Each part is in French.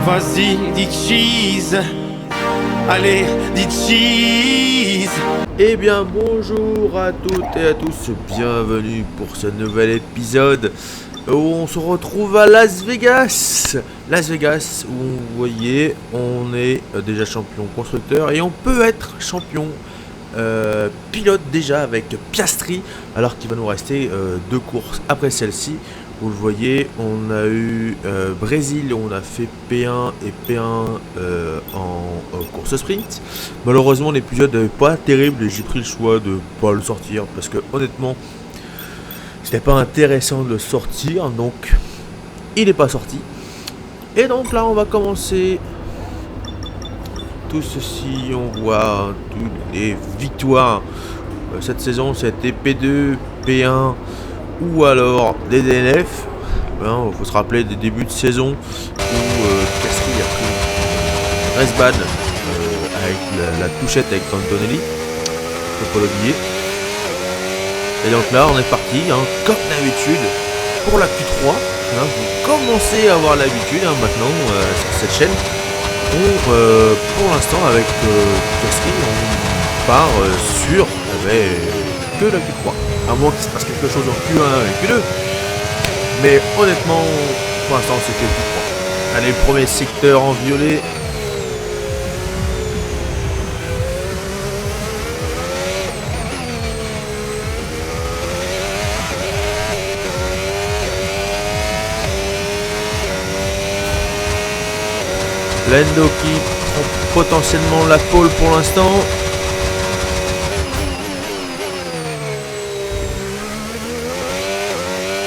Vas-y, dis cheese. Allez, dis cheese. Eh bien bonjour à toutes et à tous, bienvenue pour ce nouvel épisode où on se retrouve à Las Vegas. Las Vegas où vous voyez on est déjà champion constructeur et on peut être champion pilote déjà avec Piastri, alors qu'il va nous rester deux courses après celle-ci. Vous le voyez, on a eu Brésil, on a fait P1 et P1 en course sprint. Malheureusement l'épisode n'est pas terrible et j'ai pris le choix de pas le sortir parce que honnêtement c'était pas intéressant de le sortir, donc il n'est pas sorti. Et donc là on va commencer tout ceci, on voit toutes les victoires cette saison, c'était P2, P1 ou alors des DNF. Il faut se rappeler des débuts de saison où Piastri a pris race ban avec la touchette avec Antonelli, faut pas l'oublier. Et donc là on est parti, comme d'habitude pour la Q3. Vous commencez à avoir l'habitude maintenant sur cette chaîne. Pour l'instant avec Piastri on part sur que la Q3. À moins qu'il se passe quelque chose en Q1 et Q2. Mais honnêtement, pour l'instant, c'est que Q3. Allez, le premier secteur en violet. Lando qui prend potentiellement la pole pour l'instant.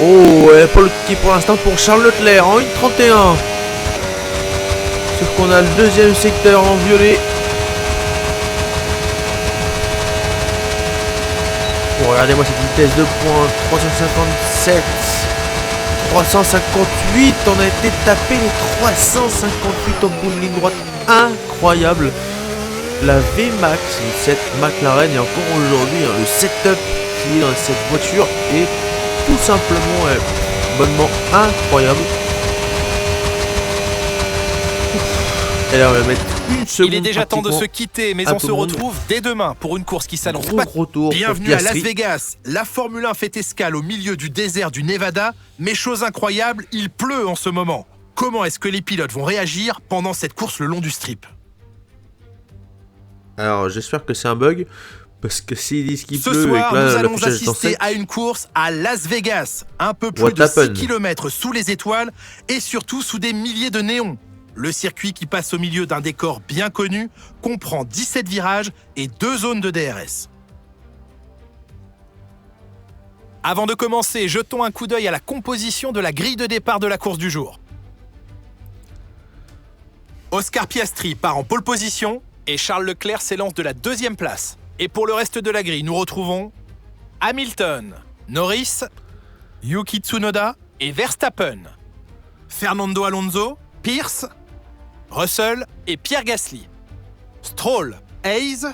Oh, Paul qui pour l'instant pour Charles Leclerc en 1.31. Sauf qu'on a le deuxième secteur en violet. Oh, regardez-moi cette vitesse de pointe. 357. 358. On a été tapé les 358 au bout de ligne droite. Incroyable. La VMAX, cette McLaren et encore aujourd'hui, le setup qui est dans cette voiture est tout simplement bonnement incroyable. Et là on va mettre une seconde. Il est déjà temps de se quitter, mais on se retrouve dès demain pour une course qui s'annonce pas. Bienvenue à Las Vegas. La Formule 1 fait escale au milieu du désert du Nevada, mais chose incroyable, il pleut en ce moment. Comment est-ce que les pilotes vont réagir pendant cette course le long du strip? Alors j'espère que c'est un bug. Parce que s'ils disent qu'il pleut ce soir, et que là, nous allons assister à une course à Las Vegas. Un peu plus de 6 km sous les étoiles et surtout sous des milliers de néons. Le circuit qui passe au milieu d'un décor bien connu comprend 17 virages et 2 zones de DRS. Avant de commencer, jetons un coup d'œil à la composition de la grille de départ de la course du jour. Oscar Piastri part en pole position et Charles Leclerc s'élance de la 2e place. Et pour le reste de la grille, nous retrouvons Hamilton, Norris, Yuki Tsunoda et Verstappen, Fernando Alonso, Pierce, Russell et Pierre Gasly, Stroll, Hayes,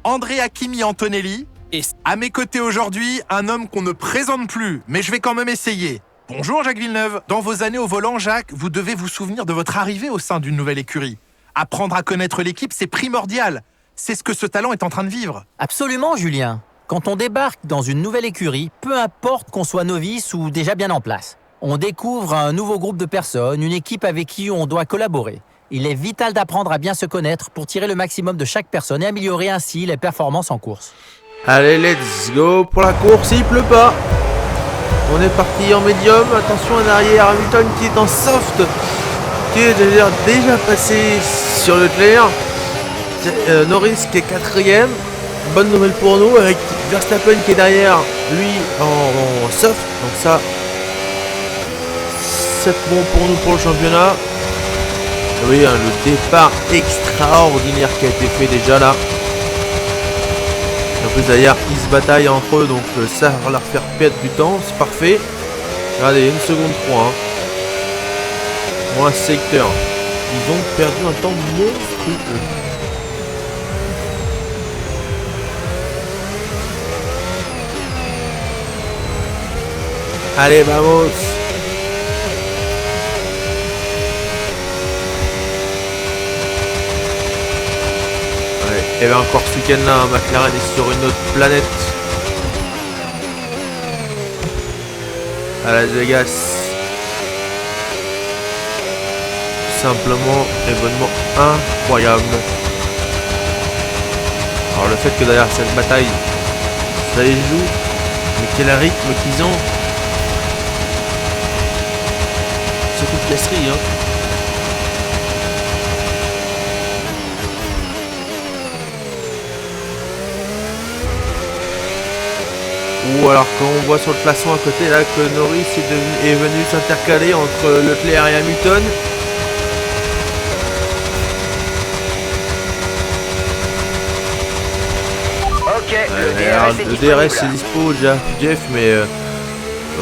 Andrea Kimi Antonelli et à mes côtés aujourd'hui, un homme qu'on ne présente plus, mais je vais quand même essayer. Bonjour Jacques Villeneuve. Dans vos années au volant, Jacques, vous devez vous souvenir de votre arrivée au sein d'une nouvelle écurie. Apprendre à connaître l'équipe, c'est primordial. C'est ce que ce talent est en train de vivre. Absolument, Julien. Quand on débarque dans une nouvelle écurie, peu importe qu'on soit novice ou déjà bien en place, on découvre un nouveau groupe de personnes, une équipe avec qui on doit collaborer. Il est vital d'apprendre à bien se connaître pour tirer le maximum de chaque personne et améliorer ainsi les performances en course. Allez, let's go pour la course, il pleut pas. On est parti en médium, attention en arrière, Hamilton qui est en soft, qui est déjà passé sur Leclerc. Norris qui est 4ème, bonne nouvelle pour nous avec Verstappen qui est derrière lui en soft, donc ça c'est bon pour nous pour le championnat. Oui, le départ extraordinaire qui a été fait déjà là. En plus d'ailleurs ils se bataillent entre eux, donc ça va leur faire perdre du temps, c'est parfait. Regardez, 1 seconde 3 pour un secteur, ils ont perdu un temps monstrueux. Allez, vamos. Et bien encore ce week-end-là, McLaren est sur une autre planète. À Las Vegas. Simplement et bonnement incroyable. Alors le fait que derrière cette bataille, ça les joue, mais quel rythme qu'ils ont. C'est toute Piastri, hein. Ou alors quand on voit sur le classement à côté là que Norris est venu s'intercaler entre Leclerc et Hamilton. Ok, Le DRS est dispo déjà, Jeff, mais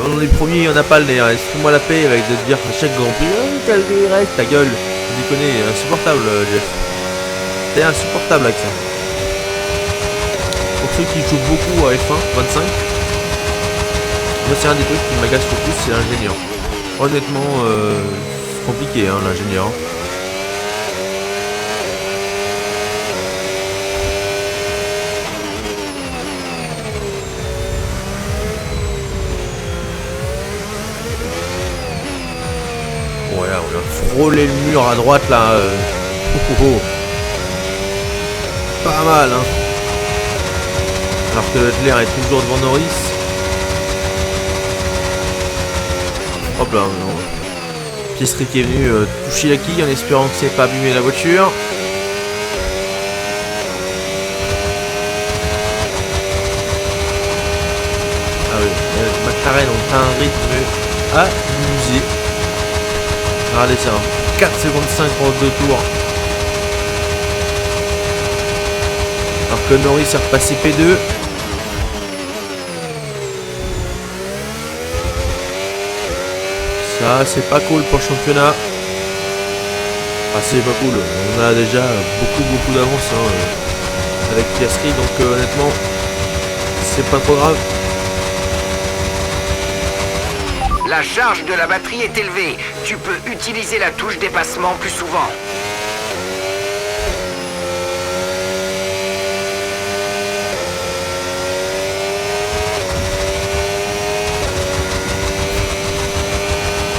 on est premiers, on n'a pas le DRS. Fais-moi la paix avec de te dire à chaque Grand Prix, oh, t'as le DRS, ta gueule. Tu déconnes, insupportable, Jeff. T'es insupportable avec ça. Pour ceux qui jouent beaucoup à F1 25, moi c'est un des trucs qui m'agace le plus, c'est l'ingénieur. Honnêtement, c'est compliqué hein, l'ingénieur. Voilà, on a frôlé le mur à droite là. Pas mal hein. Alors que Leclerc est toujours devant Norris. Hop là, non. Piastri qui est venu toucher la quille en espérant que c'est pas abîmé la voiture. Ah oui, McLaren ont un rythme abusé. Regardez ça, 4 secondes 5 en 2 tours. Alors que Norris est repassé P2. Ça c'est pas cool pour le championnat. Ah c'est pas cool. On a déjà beaucoup d'avance hein, avec Piastri, donc honnêtement c'est pas trop grave. La charge de la batterie est élevée. Tu peux utiliser la touche dépassement plus souvent.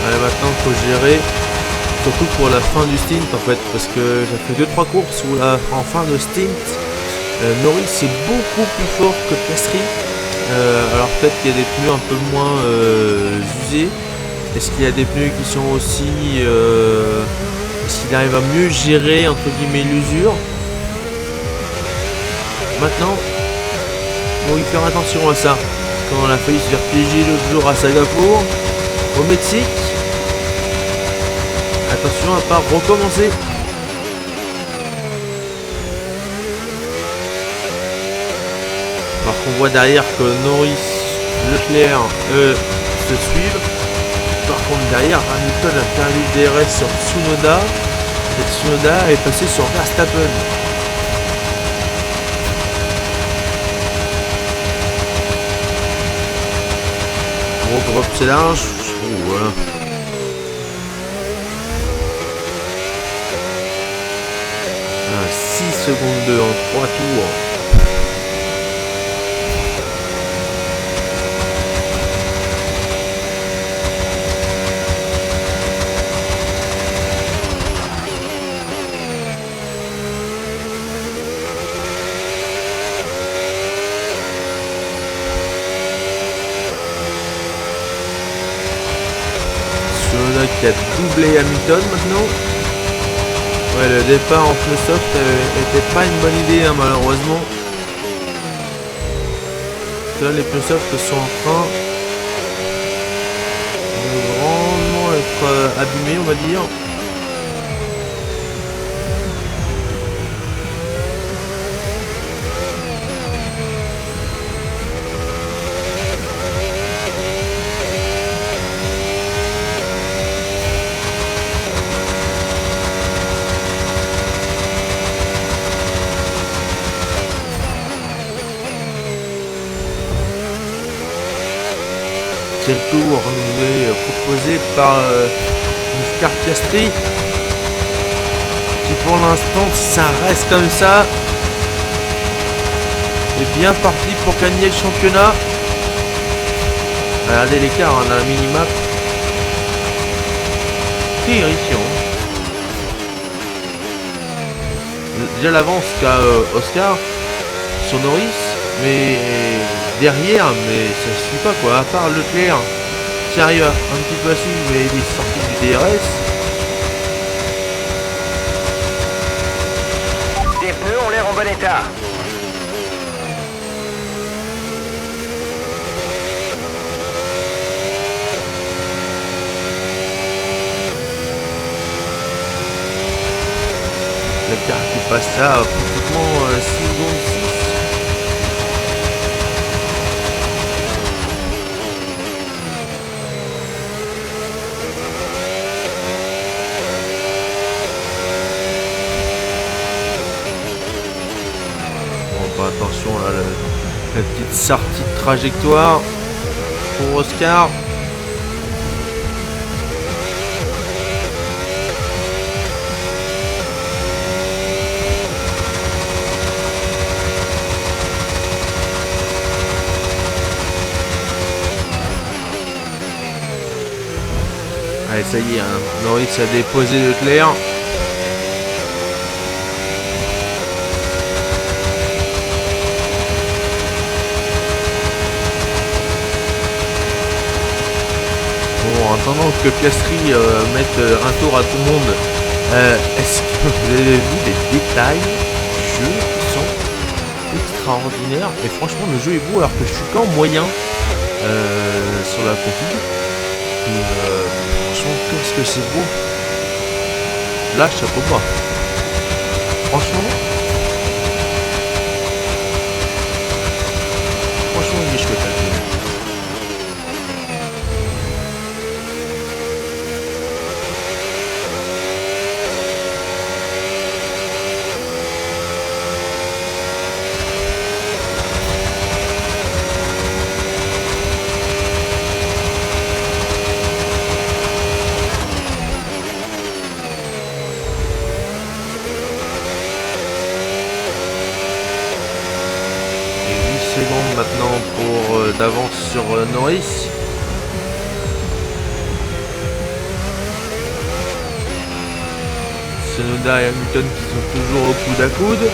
Allez, maintenant il faut gérer, surtout pour la fin du stint en fait, parce que j'ai fait 2-3 courses où en fin de stint, Norris est beaucoup plus fort que Piastri. Alors peut-être qu'il y a des pneus un peu moins usés. Est-ce qu'il y a des pneus qui sont aussi... est-ce qu'il arrive à mieux gérer entre guillemets l'usure? Maintenant, il faut y faire attention à ça. Quand on a failli se faire piéger l'autre jour à Singapour, au Mexique, attention à pas recommencer. Alors qu'on voit derrière que Norris, Leclerc se suivent. Par contre derrière, Hamilton a fait un DRS sur Tsunoda. Et Tsunoda est passé sur Verstappen. Gros drop c'est large. Voilà. 6 secondes 2 en 3 tours. Qui a doublé Hamilton maintenant. Ouais, le départ en pneu soft était pas une bonne idée hein, malheureusement. Là les pneus soft sont en train de grandement être abîmés on va dire. Le tour nous est proposé par Oscar Piastri qui pour l'instant si ça reste comme ça est bien parti pour gagner le championnat. Regardez l'écart, on a un minimap. Terrifiant. Déjà l'avance qu'a Oscar sur Norris, mais derrière, mais ça suffit pas quoi, à part Leclerc qui arrive un petit peu à suivre, mais il est sorti du DRS. Tes pneus ont l'air en bon état. Leclerc qui passe ça pratiquement 6 secondes 6. Attention là, la petite sortie de trajectoire pour Oscar. Allez, ça y est, hein. Norris a déposé Leclerc. En attendant que Piastri mette un tour à tout le monde, est-ce que vous avez vu les détails du jeu qui sont extraordinaires? Et franchement, le jeu est beau alors que je suis qu'en moyen sur la config. Et franchement, qu'est-ce que c'est beau! Là, chapeau bas. Franchement, il est chouette. Maintenant pour d'avance sur Norris. Tsunoda et Hamilton qui sont toujours au coude à coude.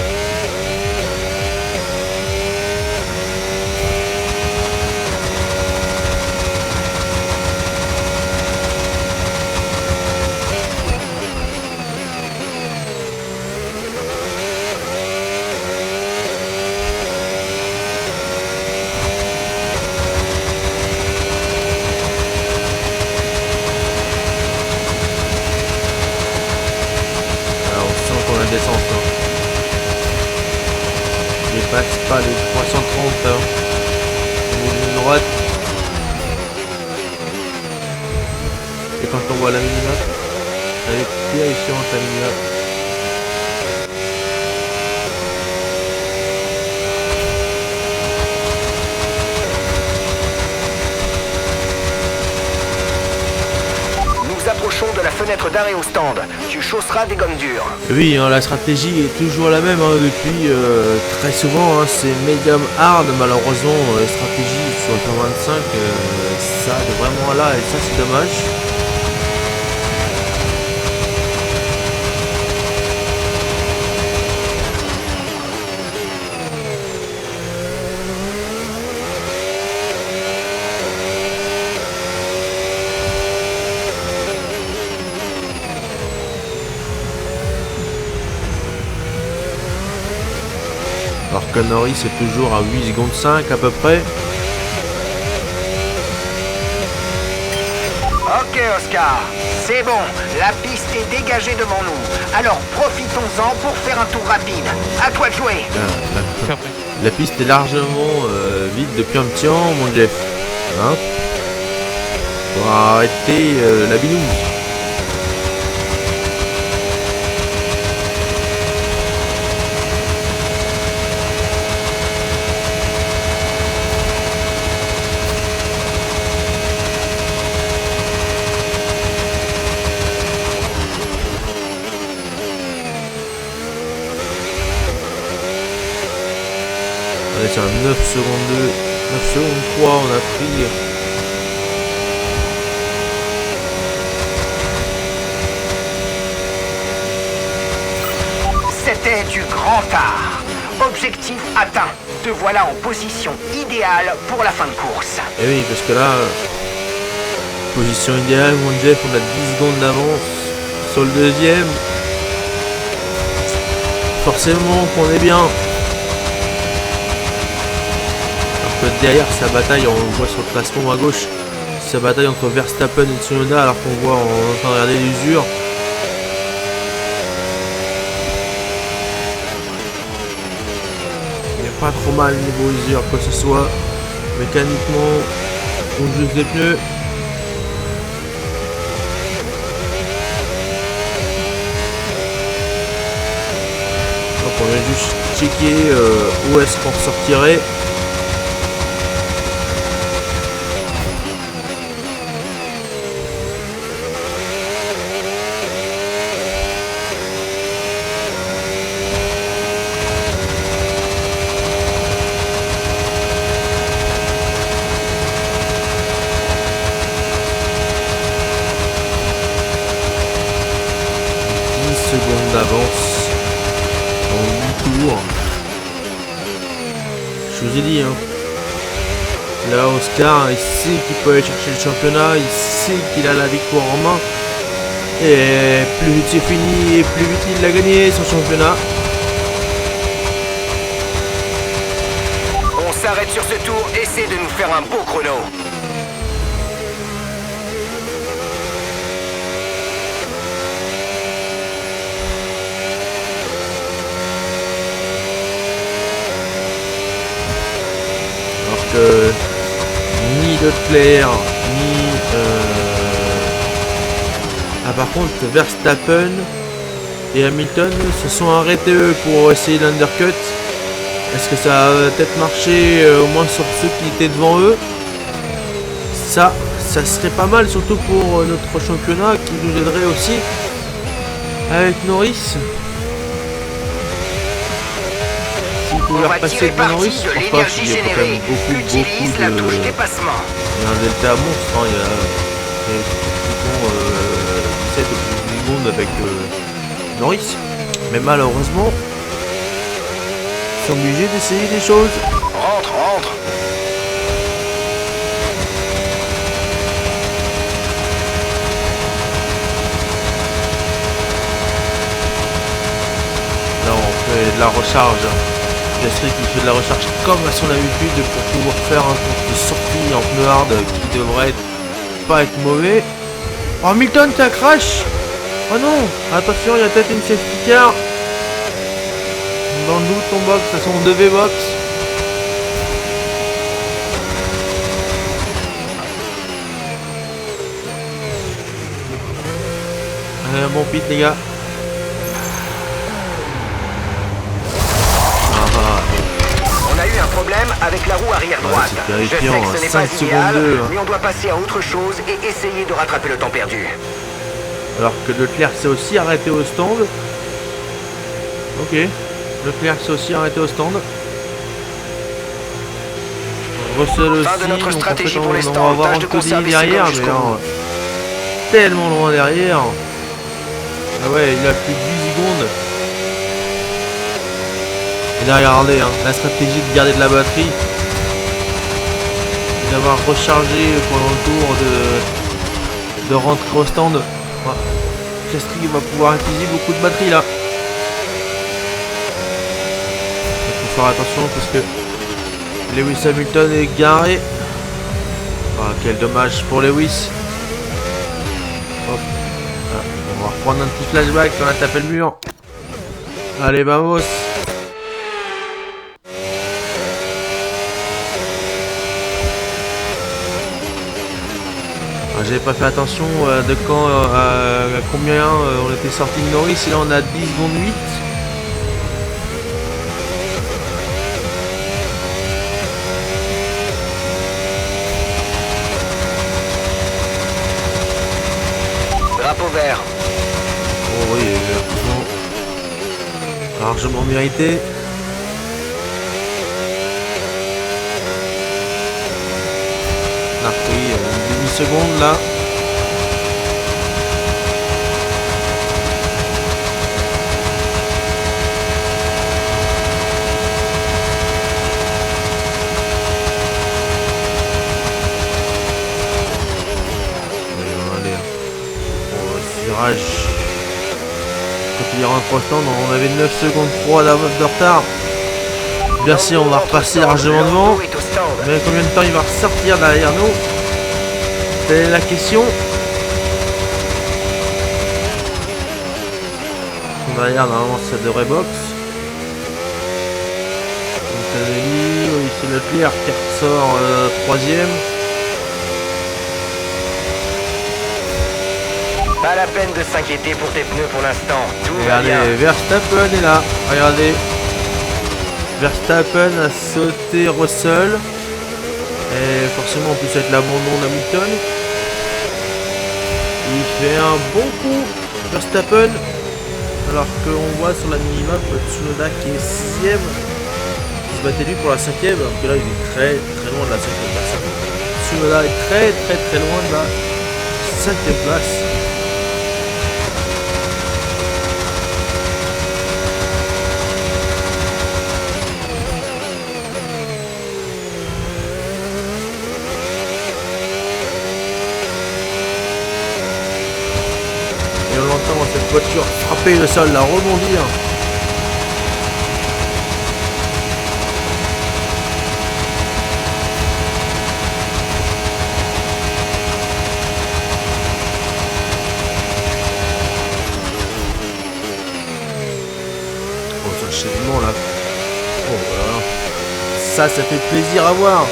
Il dépasse pas les 330 ligne droite. Et quand on voit la minimap, elle est terrifiante la minimap. Nous approchons de la fenêtre d'arrêt au stand. Tu chausseras des gommes dures. Oui, hein, la stratégie est toujours la même hein, depuis très souvent. Hein, c'est medium hard. Malheureusement, les stratégies sur le temps 25, ça est vraiment là et ça c'est dommage. Alors que Norris est toujours à 8 secondes 5 à peu près. Ok Oscar, c'est bon, la piste est dégagée devant nous. Alors profitons-en pour faire un tour rapide. À toi de jouer. La piste est largement vide depuis un petit moment mon Jeff. Hein, pour arrêter la binouse. Allez, c'est un 9 secondes 2. 9 secondes 3, on a pris. C'était du grand art. Objectif atteint. Te voilà en position idéale pour la fin de course. Et oui, parce que là, position idéale, mon Jeff, on a 10 secondes d'avance sur le deuxième. Forcément qu'on est bien. Alors que derrière, sa bataille, on voit sur le classement à gauche, sa bataille entre Verstappen et Tsunoda, alors qu'on voit, on est en train de regarder l'usure. Pas trop mal niveau usure, quoi que ce soit. Mécaniquement, on juste des pneus. Donc on va juste checker où est-ce qu'on sortirait. Secondes d'avance en 8 tours. Je vous ai dit, hein. Là, Oscar, il sait qu'il peut aller chercher le championnat, il sait qu'il a la victoire en main. Et plus vite c'est fini, et plus vite il a gagné son championnat. On s'arrête sur ce tour, essaie de nous faire un beau chrono. Ni Leclerc, ni... Ah par contre, Verstappen et Hamilton se sont arrêtés eux pour essayer l'undercut. Est-ce que ça va peut-être marcher au moins sur ceux qui étaient devant eux? Ça serait pas mal, surtout pour notre championnat qui nous aiderait aussi avec Norris. On va tirer parti de l'énergie générée. Utilise la touche dépassement. Il y a un delta monstre, hein. Il y a 17 ou plus secondes avec Norris. Mais malheureusement, ils sont obligés d'essayer des choses. Rentre. Là, on fait de la recharge. Piastri qui fait de la recharge comme à son habitude pour pouvoir faire un tour de sortie en pneu hard qui devrait pas être mauvais. Oh, Hamilton, t'as crash. Oh non, attention, il y a peut-être une safety car dans le doute, ton box, de toute façon on devait box. Allez, un bon pit les gars. On a eu un problème avec la roue arrière droite. Je sais que ce n'est pas idéal, mais on doit passer à autre chose et essayer de rattraper le temps perdu. Alors que Leclerc s'est aussi arrêté au stand. Ok. Leclerc s'est aussi arrêté au stand. Russell aussi. Fin de notre donc stratégie en fait, pour les on va stands. avoir Tâche de Anthony conserver derrière, ses mais jusqu'au là, bout. tellement loin derrière. Ah ouais, il a plus de 10 secondes. Et là, regardez, hein, la stratégie de garder de la batterie. Et d'avoir rechargé pendant le tour de rentrer au stand. Voilà. Piastri va pouvoir utiliser beaucoup de batterie là. Il faut faire attention parce que Lewis Hamilton est garé. Ah, quel dommage pour Lewis. Hop. Ah, on va reprendre un petit flashback, on a tapé le mur. Allez, vamos. J'avais pas fait attention de quand, à combien on était sorti de Norris. Et là on a 10 secondes 8. Drapeau vert. Oh oui, largement mérité. On a repris une demi-seconde là. Virage. Quand il y aura un prochain, on avait 9 secondes 3 de retard. Merci, on va repasser largement devant. Mais combien de temps il va ressortir derrière nous? Telle est la question. Derrière, normalement, ça devrait box. Oui, c'est Leclerc qui ressort 3ème. Pas la peine de s'inquiéter pour tes pneus pour l'instant. Tout va bien. Regardez, Verstappen est là. Regardez. Verstappen a sauté Russell. Et forcément, en plus, avec l'abandon d'Hamilton. Il fait un bon coup, Verstappen. Alors qu'on voit sur la minimap Tsunoda qui est 6ème. Qui se battait lui pour la 5ème. Alors que là, il est très très loin de la 5ème place. Tsunoda est très loin de la 5ème place. Et on entend cette voiture frapper le sol, la rebondir. Oh, ce enchaînement là. Oh voilà. Ça fait plaisir à voir.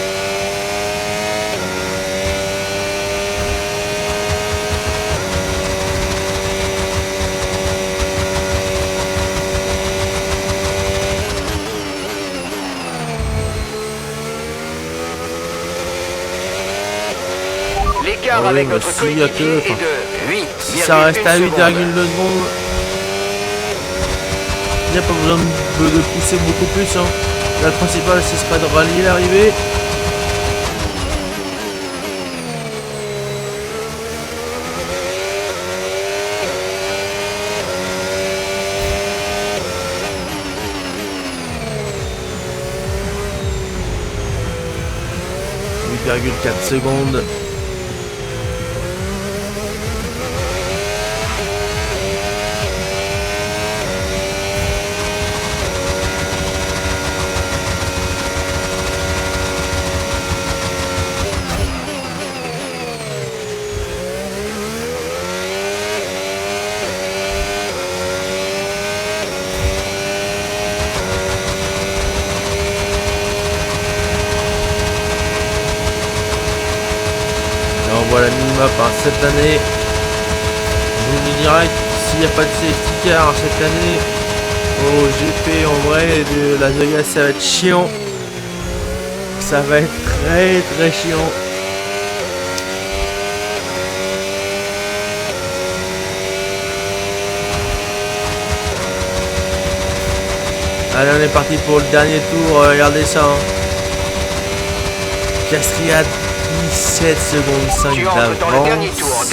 L'écart avec notre coéquipier est de 8. Si ça reste à 8,2 secondes, il n'y a pas besoin de pousser beaucoup plus. Hein. La principale, ce serait de rallier l'arrivée. « 8,4 secondes. On voit la minimap cette année. Je vous le dis direct, s'il n'y a pas de safety car cette année au GP en vrai de Las Vegas, ça va être chiant. Ça va être très chiant. Allez, on est parti pour le dernier tour. Regardez ça. Hein. Piastri a 17 secondes 5 tu entres dans le dernier tour.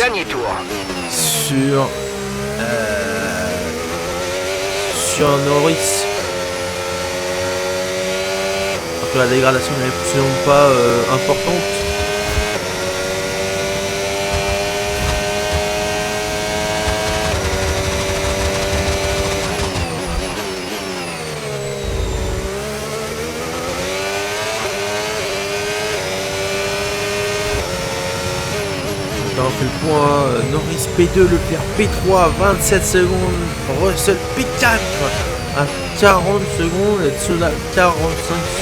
Sur Norris. Alors que la dégradation n'est absolument pas importante. On fait le point, Norris P2, Leclerc P3, 27 secondes, Russell P4 à 40 secondes et Tsunoda 45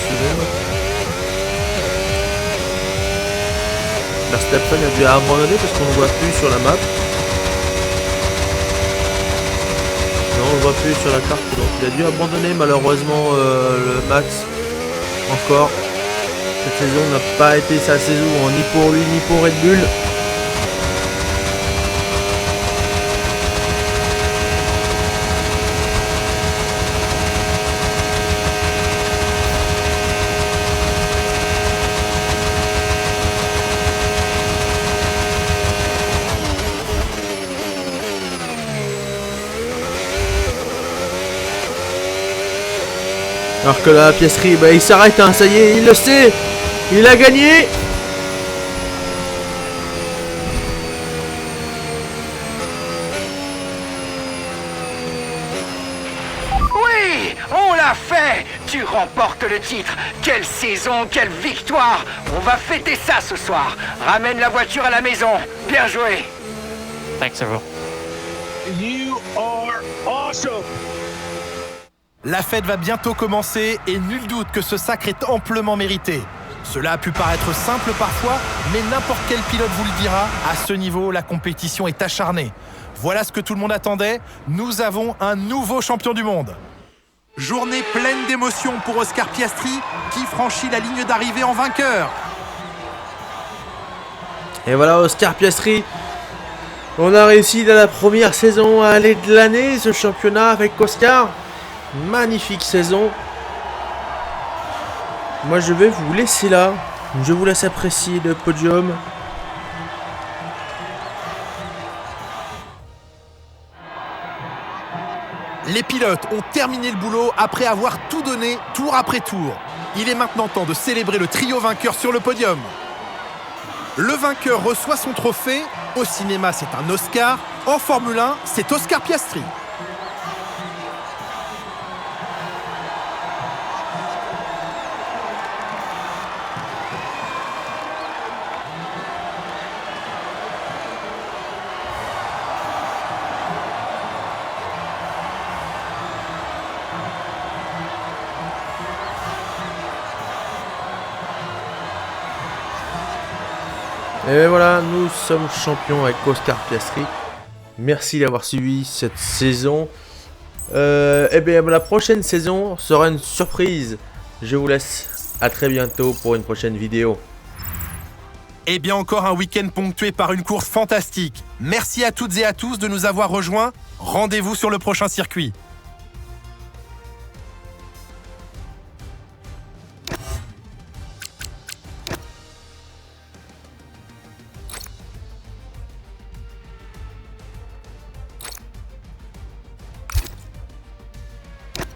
secondes. Verstappen a dû abandonner parce qu'on ne voit plus sur la map. Non, on ne voit plus sur la carte, donc il a dû abandonner malheureusement le Max encore. Cette saison n'a pas été sa saison ni pour lui ni pour Red Bull. Alors que la Piastri, bah, il s'arrête, hein, ça y est, il le sait. Il a gagné. Oui, on l'a fait. Tu remportes le titre. Quelle saison, quelle victoire. On va fêter ça ce soir. Ramène la voiture à la maison. Bien joué. Thanks, everyone. You are awesome. La fête va bientôt commencer et nul doute que ce sacre est amplement mérité. Cela a pu paraître simple parfois, mais n'importe quel pilote vous le dira, à ce niveau, la compétition est acharnée. Voilà ce que tout le monde attendait, nous avons un nouveau champion du monde. Journée pleine d'émotions pour Oscar Piastri, qui franchit la ligne d'arrivée en vainqueur. Et voilà, Oscar Piastri. On a réussi dans la première saison à aller de l'année, ce championnat avec Oscar. Magnifique saison. Moi je vais vous laisser là. Je vous laisse apprécier le podium. Les pilotes ont terminé le boulot après avoir tout donné tour après tour. Il est maintenant temps de célébrer le trio vainqueur sur le podium. Le vainqueur reçoit son trophée. Au cinéma, c'est un Oscar. En Formule 1, c'est Oscar Piastri. Et voilà, nous sommes champions avec Oscar Piastri. Merci d'avoir suivi cette saison. Et bien la prochaine saison sera une surprise. Je vous laisse. À très bientôt pour une prochaine vidéo. Et bien encore un week-end ponctué par une course fantastique. Merci à toutes et à tous de nous avoir rejoints. Rendez-vous sur le prochain circuit.